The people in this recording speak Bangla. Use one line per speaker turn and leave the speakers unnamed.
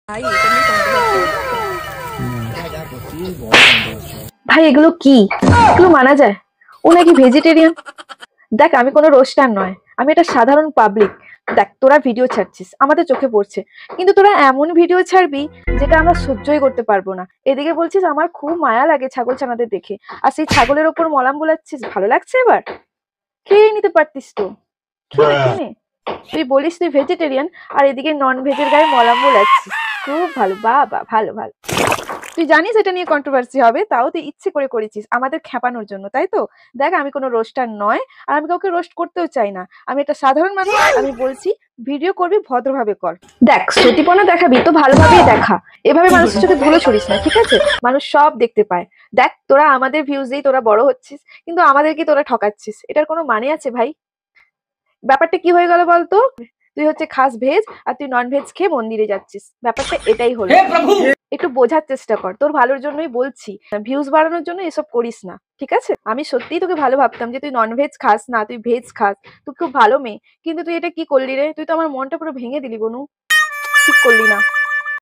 ভাই ভাই এগুলো কি? এগুলো মানা যায়? ও নাকি ভেজিটেরিয়ান। দেখ আমি কোনো রোস্টার নয়, আমি একটা সাধারণ পাবলিক। দেখ তোরা ভিডিও ছাড়ছিস, আমাদের চোখে পড়ছে, কিন্তু তোরা এমন ভিডিও ছাড়বি যেটা আমরা সহ্যই করতে পারবো না। এদিকে বলছিস আমার খুব মায়া লাগে ছাগল ছানাদের দেখে, আর সেই ছাগলের ওপর মলাম বোলাচ্ছিস। ভালো লাগছে? এবার খেয়ে নিতে পারতিস তো। খেয়ে নে, খেয়ে নে। তুই বলিস তুই ভেজিটেরিয়ান, আর এদিকে নন ভেজের গায়ে মলাম বোলাচ্ছিস। খুব ভালো, বাহ, ভালো ভালো। তুই জানিস এটা নিয়ে কন্ট্রোভার্সি হবে, তাও তুই ইচ্ছে করে করেছিস আমাদের খেপানোর জন্য, তাই তো? দেখ আমি কোনো রোস্টার নয়, আর আমি কাউকে রোস্ট করতেও চাই না। আমি একটা সাধারণ মানুষ। আমি বলছি ভিডিও করবি ভদ্রভাবে কর। দেখ সতীপনা দেখাবি তো ভালোভাবেই দেখা। এভাবে মানুষের সাথে ধুলো ছড়িস না, ঠিক আছে? মানুষ সব দেখতে পায়। দেখ তোরা আমাদের ভিউজ দিয়ে তোরা বড় হচ্ছিস, কিন্তু আমাদেরকে তোরা ঠকাচ্ছিস। এটার কোনো মানে আছে ভাই? ব্যাপারটা কি হয়ে গেল বলতো? তুই হচ্ছে খাস ভেজ, আর তুই নন ভেজ খেয়ে মন্দিরে যাচ্ছিস। ব্যাপারটা এটাই হলো। একটু বোঝার চেষ্টা কর, তোর ভালোর জন্যই বলছি। ভিউজ বাড়ানোর জন্য এসব করিস না, ঠিক আছে? আমি সত্যিই তোকে ভালো ভাবতাম যে তুই নন ভেজ খাস না, তুই ভেজ খাস, তুই খুব ভালো মেয়ে। কিন্তু তুই এটা কি করলি রে? তুই তো আমার মনটা পুরো ভেঙে দিলি বনু। ঠিক করলি না।